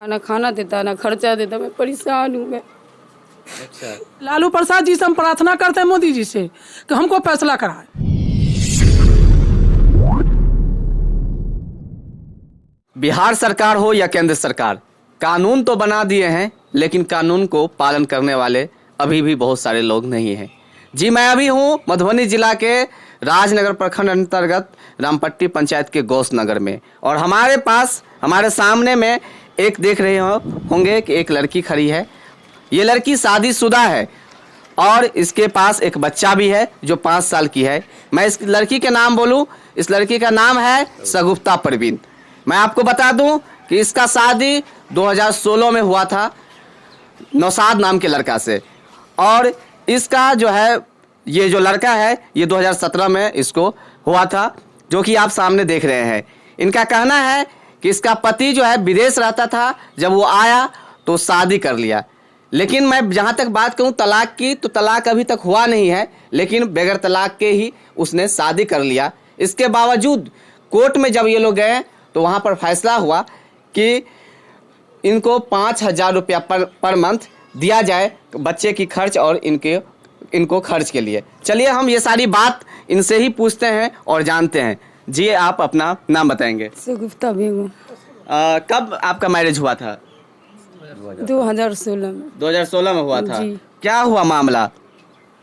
ना खाना देता ना खर्चा देता, मैं परेशान हूँ मैं। अच्छा, लालू प्रसाद जी से हम प्रार्थना करते हैं मोदी जी से कि हमको फैसला कराए। बिहार सरकार हो या केंद्र सरकार, कानून तो बना दिए हैं लेकिन कानून को पालन करने वाले अभी भी बहुत सारे लोग नहीं हैं। जी, मैं अभी हूँ मधुबनी जिला के राजनगर प्रखंड अंतर्गत रामपट्टी पंचायत के गौस नगर में, और हमारे सामने में एक देख रहे होंगे कि एक लड़की खड़ी है। ये लड़की शादीशुदा है और इसके पास एक बच्चा भी है जो 5 साल की है। मैं इस लड़की के नाम बोलूं, इस लड़की का नाम है शगुफ्ता परवीन। मैं आपको बता दूं कि इसका शादी 2016 में हुआ था नौशाद नाम के लड़का से, और इसका जो है ये जो लड़का है ये 2017 में इसको हुआ था, जो कि आप सामने देख रहे हैं। इनका कहना है कि इसका पति जो है विदेश रहता था, जब वो आया तो शादी कर लिया। लेकिन मैं जहाँ तक बात करूँ तलाक की, तो तलाक अभी तक हुआ नहीं है, लेकिन बगैर तलाक के ही उसने शादी कर लिया। इसके बावजूद कोर्ट में जब ये लोग गए तो वहाँ पर फैसला हुआ कि इनको 5,000 रुपया पर मंथ दिया जाए बच्चे की खर्च और इनको खर्च के लिए। चलिए हम ये सारी बात इनसे ही पूछते हैं और जानते हैं। जी, आप अपना नाम बताएंगे? शगुफ्ता बेगम। कब आपका मैरिज हुआ था? 2016 में। 2016 में हुआ था। जी। क्या हुआ मामला?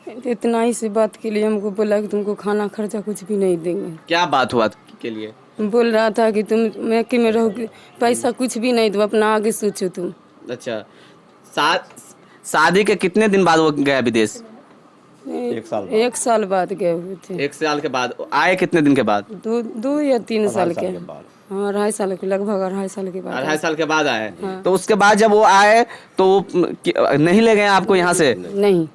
इतना ही से बात के लिए हमको बोला कि तुमको खाना खर्चा कुछ भी नहीं देंगे। क्या बात हुआ के लिए? बोल रहा था कि तुम मैके में रहोगे, पैसा कुछ भी नहीं दो, अपना आगे सोचो तुम। अच्छा, शादी के कितने दिन बाद वो गया विदेश? 1 साल बाद गए हुए थे। 1 साल के बाद आए? कितने दिन के बाद? 2 या 3 साल के। हाँ, 2.5 साल के, लगभग 2.5 साल के बाद। 2.5 साल के बाद आए। हाँ। तो उसके बाद जब वो आए तो नहीं ले गए आपको यहाँ से? नहीं,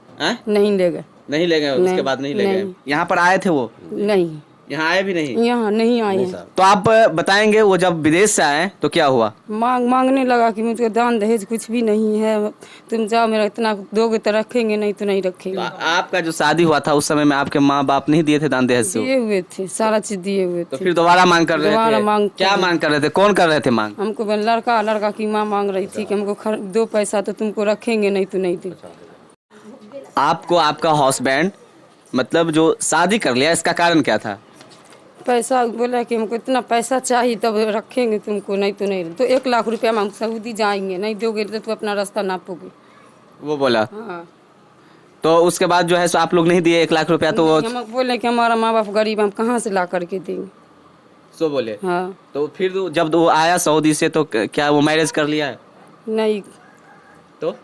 नहीं ले गए। नहीं ले गए, उसके बाद नहीं ले गए। यहाँ पर आए थे वो? नहीं, यहाँ आए भी नहीं? यहाँ नहीं आए। तो आप बताएंगे वो जब विदेश से आए तो क्या हुआ? मांगने लगा कि मुझको दान दहेज कुछ भी नहीं है, तुम जाओ, मेरा इतना दोगे तो रखेंगे, नहीं तो नहीं रखेंगे। आपका जो शादी हुआ था उस समय में आपके माँ बाप नहीं दिए थे दान दहेज से? दिए हुए थे, सारा चीज दिए हुए तो थे। फिर दोबारा मांग कर रहे दोबारा थे? मांग क्या मांग कर रहे थे? कौन कर रहे थे मांग? हमको लड़का की माँ मांग रही थी कि हमको 2 पैसा तो तुमको रखेंगे, नहीं तो नहीं दे। आपको आपका हस्बैंड मतलब जो शादी कर लिया, इसका कारण क्या था? पैसा बोला कि हमको इतना पैसा चाहिए तब रखेंगे तुमको, नहीं तो नहीं। तो 1 लाख रुपया हम सऊदी जाएंगे, नहीं दोगे तो तू अपना रास्ता नापोगे, वो बोला। हाँ। तो उसके बाद जो है सो आप लोग नहीं दिए 1 लाख रुपया? तो हम बोले कि हमारा माँ बाप गरीब, हम कहाँ से ला करके देंगे। सो बोले। हाँ। तो फिर जब वो आया सऊदी से तो क्या वो मैरिज कर लिया है? नहीं, तो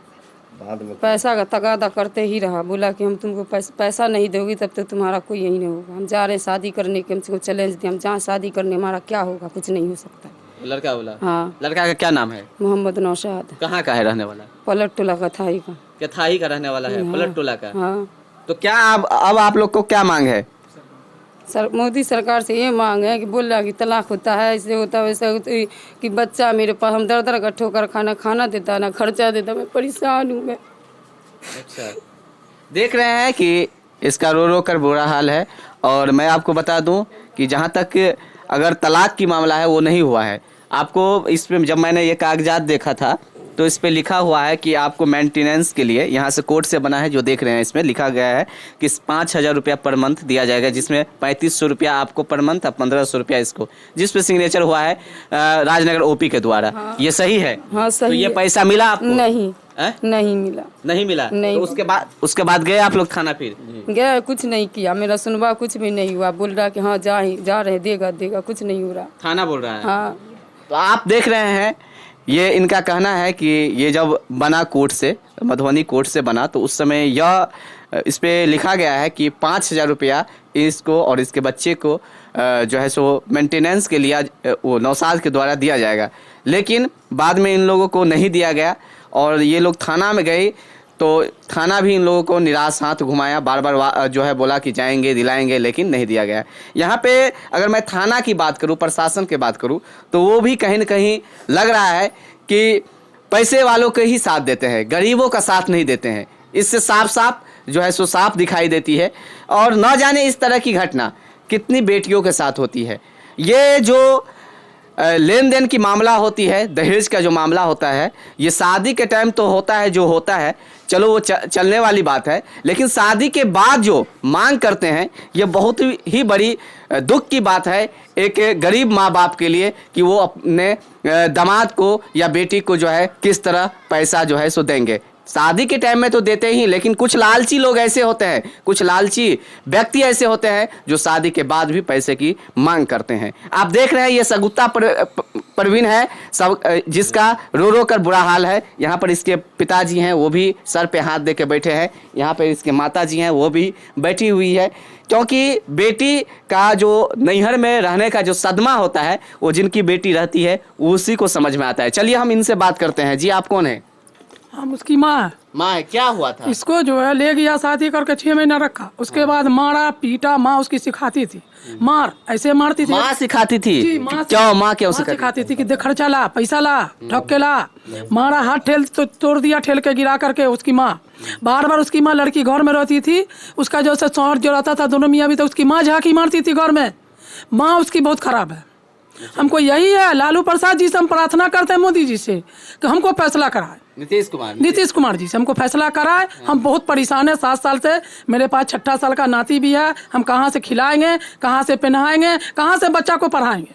पैसा का तगादा करते ही रहा। बोला कि हम तुमको पैसा नहीं दोगी तब तक तुम्हारा कोई यही नहीं होगा। हम जा रहे हैं शादी करने के, हमको चैलेंज दिया, हम जहाँ शादी करने, हमारा क्या होगा, कुछ नहीं हो सकता। लड़का बोला? हाँ। लड़का का क्या नाम है? मोहम्मद नौशाद। कहाँ का है रहने वाला? पलट टोला का था ही का। कथाई का रहने वाला है? पलट टोला का। हाँ। तो क्या अब आप लोग को क्या मांग है? मोदी सरकार से ये मांग है कि बोल रहा कि तलाक होता है, ऐसे होता है, वैसे होता है, कि बच्चा मेरे पास, हम दर का ठोकर खाना देता ना खर्चा देता, मैं परेशान हूँ मैं। अच्छा, देख रहे हैं कि इसका रो रो कर बुरा हाल है। और मैं आपको बता दूं कि जहां तक अगर तलाक की मामला है वो नहीं हुआ है। आपको इस पे जब मैंने ये कागजात देखा था तो इस पे लिखा हुआ है कि आपको मेंटेनेंस के लिए, यहाँ से कोर्ट से बना है जो देख रहे हैं, इसमें लिखा गया है कि 5,000 रुपया पर मंथ दिया जाएगा, जिसमें 3500 रुपया आपको पर मंथ और 1500 रुपया इसको, जिस पे सिग्नेचर हुआ है राजनगर ओपी के द्वारा। हाँ। ये सही है? हाँ, सही तो ये है। पैसा मिला आपको? नहीं, नहीं मिला। नहीं मिला? नहीं। तो उसके बाद गए आप लोग थाना? फिर गया, कुछ नहीं किया, मेरा सुनवा कुछ भी नहीं हुआ। बोल रहा कि हाँ जा रहे, देगा, कुछ नहीं हो रहा। थाना बोल रहा है? हाँ। तो आप देख रहे हैं, ये इनका कहना है कि ये जब बना कोर्ट से, मधुबनी कोर्ट से बना, तो उस समय यह इस पे लिखा गया है कि 5,000 रुपया इसको और इसके बच्चे को जो है सो मेंटेनेंस के लिए वो नौशाद के द्वारा दिया जाएगा। लेकिन बाद में इन लोगों को नहीं दिया गया और ये लोग थाना में गए तो थाना भी इन लोगों को निराश हाथ घुमाया, बार बार जो है बोला कि जाएंगे दिलाएंगे, लेकिन नहीं दिया गया। यहाँ पे अगर मैं थाना की बात करूँ, प्रशासन की बात करूँ, तो वो भी कहीं न कहीं लग रहा है कि पैसे वालों के ही साथ देते हैं, गरीबों का साथ नहीं देते हैं। इससे साफ जो है सो साफ दिखाई देती है। और न जाने इस तरह की घटना कितनी बेटियों के साथ होती है। ये जो लेन देन की मामला होती है, दहेज का जो मामला होता है, ये शादी के टाइम तो होता है जो होता है, चलो वो चलने वाली बात है, लेकिन शादी के बाद जो मांग करते हैं ये बहुत ही बड़ी दुख की बात है एक गरीब माँ बाप के लिए कि वो अपने दामाद को या बेटी को जो है किस तरह पैसा जो है सो देंगे। शादी के टाइम में तो देते ही, लेकिन कुछ लालची लोग ऐसे होते हैं, कुछ लालची व्यक्ति ऐसे होते हैं जो शादी के बाद भी पैसे की मांग करते हैं। आप देख रहे हैं ये सगुप्ता परवीन है सब, जिसका रो रो कर बुरा हाल है। यहाँ पर इसके पिताजी हैं, वो भी सर पे हाथ दे के बैठे हैं। यहाँ पर इसके माता जी हैं, वो भी बैठी हुई है, क्योंकि बेटी का जो नैहर में रहने का जो सदमा होता है वो जिनकी बेटी रहती है उसी को समझ में आता है। चलिए हम इनसे बात करते हैं। जी आप कौन है? हम उसकी माँ है। माँ है, क्या हुआ था? इसको जो है ले गया, शादी करके 6 महीना रखा, उसके बाद मारा पीटा। माँ उसकी सिखाती थी, मार ऐसे मारती थी। माँ सिखाती थी? जी, माँ क्यों सिखाती थी कि दे खर्चा ला, पैसा ला, ठग के ला। मारा, हाथ ठेल तो तोड़ दिया, ठेल के गिरा करके उसकी माँ। बार बार उसकी माँ, लड़की घर में रहती थी, उसका जो शौहर जो रहता था, दोनों मियाँ भी, तो उसकी माँ झांकी मारती थी घर में। माँ उसकी बहुत खराब है। हमको यही है, लालू प्रसाद जी से हम प्रार्थना करते हैं मोदी जी से कि हमको फैसला कराए। नीतीश कुमार जी से हमको फैसला कराए। हम बहुत परेशान है 7 साल से। मेरे पास 6 साल का नाती भी है। हम कहाँ से खिलाएंगे, कहाँ से पहनाएंगे, कहाँ से बच्चा को पढ़ाएंगे?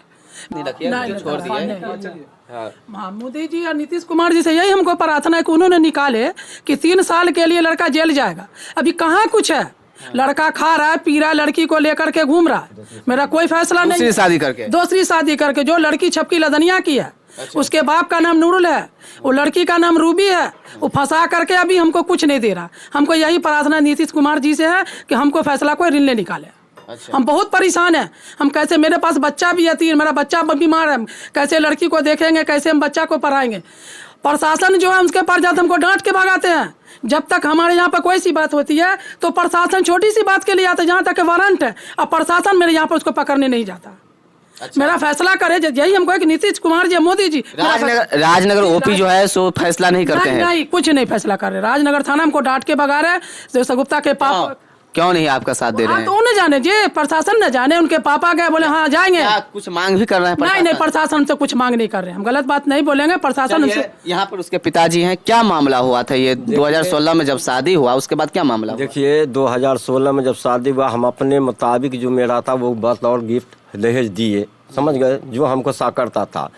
हाँ, मोदी जी और नीतीश कुमार जी से यही हमको प्रार्थना है कि उन्होंने निकाले कि 3 साल के लिए लड़का जेल जाएगा। अभी कहाँ कुछ है, लड़का खा रहा है, पी रहा है, लड़की को लेकर के घूम रहा है। मेरा कोई फैसला नहीं। दूसरी शादी करके जो लड़की छपकी लदनिया की है। अच्छा। उसके बाप का नाम नूरुल है, वो लड़की का नाम रूबी है। वो फंसा करके अभी हमको कुछ नहीं दे रहा। हमको यही प्रार्थना नीतीश कुमार जी से है कि हमको फैसला कोई रिले निकाले। अच्छा। हम बहुत परेशान हैं। हम कैसे, मेरे पास बच्चा भी है 3, मेरा बच्चा बीमार है, कैसे लड़की को देखेंगे, कैसे हम बच्चा को पढ़ाएंगे? प्रशासन जो है उसके पास जाते हमको डांट के भगाते हैं। जब तक हमारे यहाँ पर कोई सी बात होती है तो प्रशासन छोटी सी बात के लिए आता है, जहाँ तक वारंट है, और प्रशासन मेरे यहाँ पर उसको पकड़ने नहीं जाता। अच्छा। मेरा फैसला करे, यही हमको है कि नीतीश कुमार जी, मोदी जी। राजनगर ओपी जो है सो फैसला नहीं करते हैं? नहीं, कुछ नहीं फैसला कर रहे। राजनगर थाना हमको डांट के भगा रहे। जो सगुप्ता के पापा क्यों नहीं आपका साथ दे रहे हैं? तो उन्हें जाने जी, प्रशासन न जाने। उनके पापा गए, बोले हाँ जाएंगे। कुछ मांग भी कर रहे हैं? नहीं, प्रशासन से कुछ मांग नहीं कर रहे। हम गलत बात नहीं बोलेंगे। प्रशासन यहाँ पर उसके पिताजी हैं, क्या मामला हुआ था ये 2016 में जब शादी हुआ, उसके बाद क्या मामला? देखिए 2016 में जब शादी हुआ, हम अपने मुताबिक जो मेरा था वो बतौर गिफ्ट दहेज दिए, समझ गए, जो हमको साकरता था।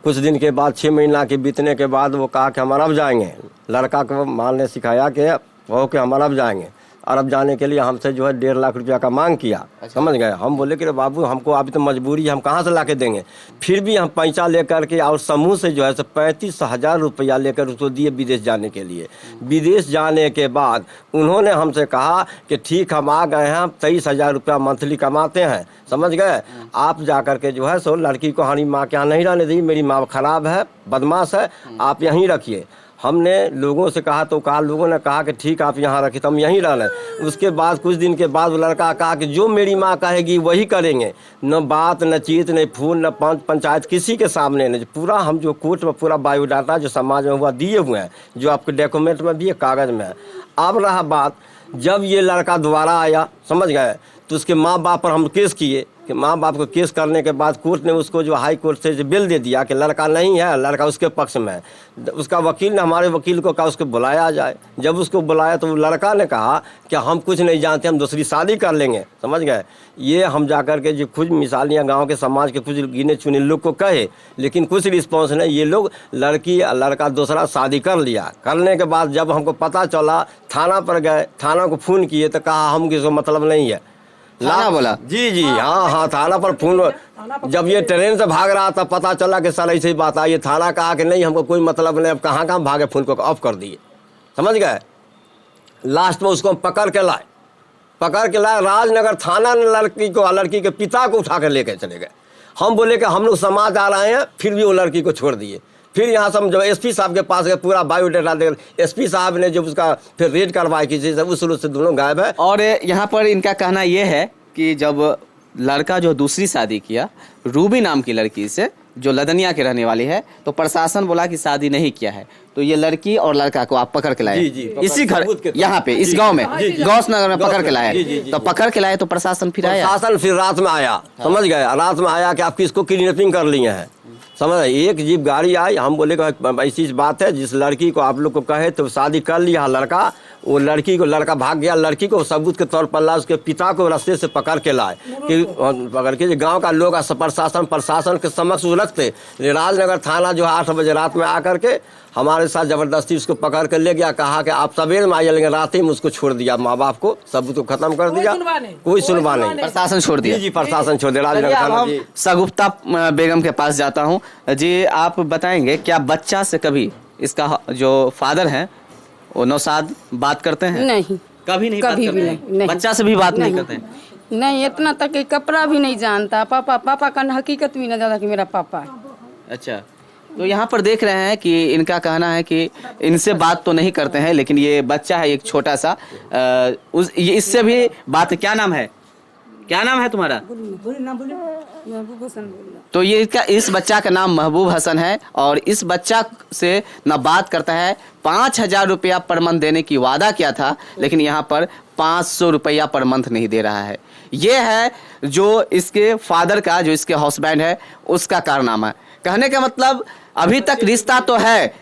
कुछ दिन के बाद 6 महीना के बीतने के बाद वो कहा कि हम अरब जाएंगे। लड़का को माँ ने सिखाया कि वो कि हम अरब जाएंगे। अरब जाने के लिए हमसे जो है 1.5 लाख रुपया का मांग किया। अच्छा। समझ गए। हम बोले कि बाबू हमको अभी तो मजबूरी है, हम कहाँ से ला के देंगे? फिर भी हम पैसा लेकर के और समूह से जो है 35,000 रुपया लेकर उसको दिए विदेश जाने के लिए। विदेश जाने के बाद उन्होंने हमसे कहा कि ठीक, हम आ गए हैं, 23,000 रुपया मंथली कमाते हैं, समझ गए, आप जा कर के जो है सो लड़की को हमारी माँ के यहाँ नहीं रहने दी, मेरी माँ खराब है, बदमाश है, आप यहीं रखिए। हमने लोगों से कहा तो लोगों ने कहा कि ठीक आप यहाँ रखिए, तो हम यहीं रह रहे। उसके बाद कुछ दिन के बाद वो लड़का कहा कि जो मेरी माँ कहेगी वही करेंगे। न बात, न चीत, न फोन, न पंचायत, किसी के सामने नहीं। पूरा हम जो कोर्ट में पूरा बायोडाटा जो समाज में हुआ दिए हुए हैं, जो आपके डॉक्यूमेंट में भी है, कागज़ में है। अब रहा बात, जब ये लड़का दोबारा आया, समझ गए, तो उसके माँ बाप पर हम केस किए कि माँ बाप को केस करने के बाद कोर्ट ने उसको जो हाई कोर्ट से बिल दे दिया कि लड़का नहीं है, लड़का उसके पक्ष में है। उसका वकील ने हमारे वकील को कहा उसको बुलाया जाए। जब उसको बुलाया तो लड़का ने कहा कि हम कुछ नहीं जानते, हम दूसरी शादी कर लेंगे, समझ गए। ये हम जाकर के जो कुछ मिसालियाँ गाँव के समाज के कुछ गिने चुने लोग को कहे, लेकिन कुछ रिस्पॉन्स नहीं। ये लोग लड़की लड़का दूसरा शादी कर लिया। करने के बाद जब हमको पता चला, थाना पर गए, थाना को फ़ोन किए तो कहा हम किसी को मतलब नहीं है। थाना बोला? जी हाँ, थाना पर फोन। जब ये ट्रेन से भाग रहा था पता चला कि सर ऐसी बात आई। थाना कहा कि नहीं हमको कोई मतलब नहीं। अब कहाँ भागे, फोन को ऑफ कर दिए, समझ गए। लास्ट में उसको हम पकड़ के लाए। राजनगर थाना ने लड़की के पिता को उठा कर लेके चले गए। हम बोले कि हम लोग समाज आ रहे हैं, फिर भी वो लड़की को छोड़ दिए। फिर यहाँ से हम जब एसपी साहब के पास गए, पूरा बायोडाटा दे, एसपी साहब ने जब उसका फिर रेड करवाई किसी से, उस रूप से दोनों गायब है। और यहाँ पर इनका कहना ये है कि जब लड़का जो दूसरी शादी किया रूबी नाम की लड़की से, जो लदनिया की रहने वाली है, तो प्रशासन बोला कि शादी नहीं किया है, तो ये लड़की और लड़का को आप पकड़ के लाए इसी घर, यहाँ पे इस गांव में, गौस नगर में पकड़ के लाए। तो पकड़ के लाए तो प्रशासन फिर आया। प्रशासन फिर रात में आया, समझ गए, रात में आया कि आप किसको किडनैपिंग कर लिए हैं, समझ रहे? एक जीप गाड़ी आई, हम बोले कि ऐसी बात है, जिस लड़की को आप लोग को कहे तो शादी कर लिया लड़का, वो लड़की को, लड़का भाग गया, लड़की को सबूत के तौर पर ला, उसके पिता को रास्ते से पकड़ के लाए कि पकड़ के गांव का लोग प्रशासन के समक्ष रखते। राजनगर थाना जो है 8 बजे रात में आकर के हमारे साथ जबरदस्ती उसको पकड़ कर ले गया, कहा कि आप सवेरे में आइए, लेकिन रात ही में उसको छोड़ दिया, माँ बाप को सबूत को खत्म कर दिया, कोई सुनवा नहीं, प्रशासन छोड़ दिया। जी प्रशासन छोड़ दिया राजनगर थाना। जी सगुप्ता बेगम के पास जाता हूँ। जी आप बताएंगे क्या बच्चा से कभी इसका जो फादर है वो नौशाद बात करते हैं? नहीं, कभी नहीं, कभी बात भी करते हैं? नहीं। बच्चा से भी बात नहीं करते हैं? नहीं, इतना तक कि कपड़ा भी नहीं जानता। पापा का हकीकत भी नहीं जानता कि मेरा पापा है। अच्छा, तो यहाँ पर देख रहे हैं कि इनका कहना है कि इनसे बात तो नहीं करते हैं, लेकिन ये बच्चा है एक छोटा सा, इससे भी बात। क्या नाम है, क्या नाम है तुम्हारा? तो ये इस बच्चा का नाम महबूब हसन है और इस बच्चा से न बात करता है। 5,000 रुपया पर मंथ देने की वादा किया था, लेकिन यहाँ पर 500 रुपया पर मंथ नहीं दे रहा है। ये है जो इसके फादर का, जो इसके हस्बैंड है, उसका कारनामा। कहने का मतलब अभी तक रिश्ता तो है?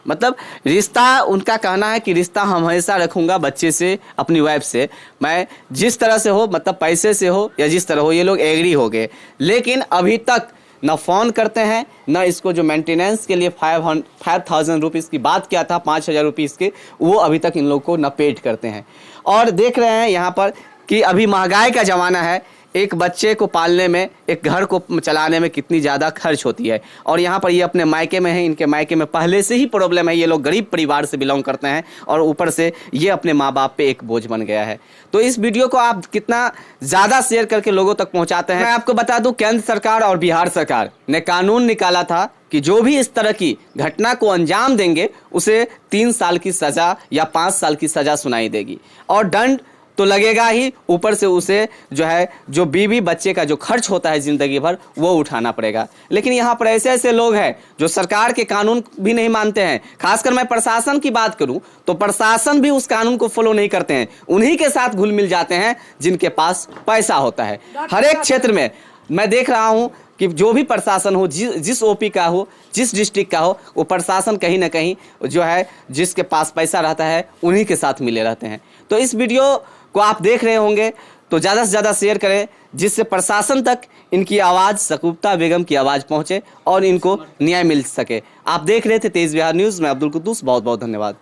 मतलब रिश्ता, उनका कहना है कि रिश्ता हम हमेशा रखूंगा बच्चे से, अपनी वाइफ से, मैं जिस तरह से हो, मतलब पैसे से हो या जिस तरह हो, ये लोग एग्री हो गए। लेकिन अभी तक न फ़ोन करते हैं, न इसको जो मेंटेनेंस के लिए 5,000 रुपीज़ की बात किया था, 5,000 रुपीज़ के, वो अभी तक इन लोग को न पेड करते हैं। और देख रहे हैं यहाँ पर कि अभी महंगाई का ज़माना है, एक बच्चे को पालने में, एक घर को चलाने में कितनी ज़्यादा खर्च होती है। और यहाँ पर ये अपने मायके में है, इनके मायके में पहले से ही प्रॉब्लम है, ये लोग गरीब परिवार से बिलोंग करते हैं और ऊपर से ये अपने माँ बाप पे एक बोझ बन गया है। तो इस वीडियो को आप कितना ज़्यादा शेयर करके लोगों तक पहुँचाते हैं। मैं आपको बता दूँ, केंद्र सरकार और बिहार सरकार ने कानून निकाला था कि जो भी इस तरह की घटना को अंजाम देंगे उसे 3 साल की सज़ा या 5 साल की सज़ा सुनाई देगी और दंड तो लगेगा ही, ऊपर से उसे जो है, जो बीवी बच्चे का जो खर्च होता है ज़िंदगी भर, वो उठाना पड़ेगा। लेकिन यहाँ पर ऐसे ऐसे लोग हैं जो सरकार के कानून भी नहीं मानते हैं। खासकर मैं प्रशासन की बात करूँ तो प्रशासन भी उस कानून को फॉलो नहीं करते हैं, उन्हीं के साथ घुल मिल जाते हैं जिनके पास पैसा होता है। हर एक क्षेत्र में मैं देख रहा हूँ कि जो भी प्रशासन हो, जिस ओपी का हो, जिस डिस्ट्रिक्ट का हो, वो प्रशासन कहीं ना कहीं जो है, जिसके पास पैसा रहता है उन्हीं के साथ मिले रहते हैं। तो इस वीडियो को आप देख रहे होंगे तो ज़्यादा से ज़्यादा शेयर करें, जिससे प्रशासन तक इनकी आवाज़, सगुप्ता बेगम की आवाज़ पहुँचे और इनको न्याय मिल सके। आप देख रहे थे तेज बिहार न्यूज़ में अब्दुल कुद्दूस, बहुत बहुत धन्यवाद।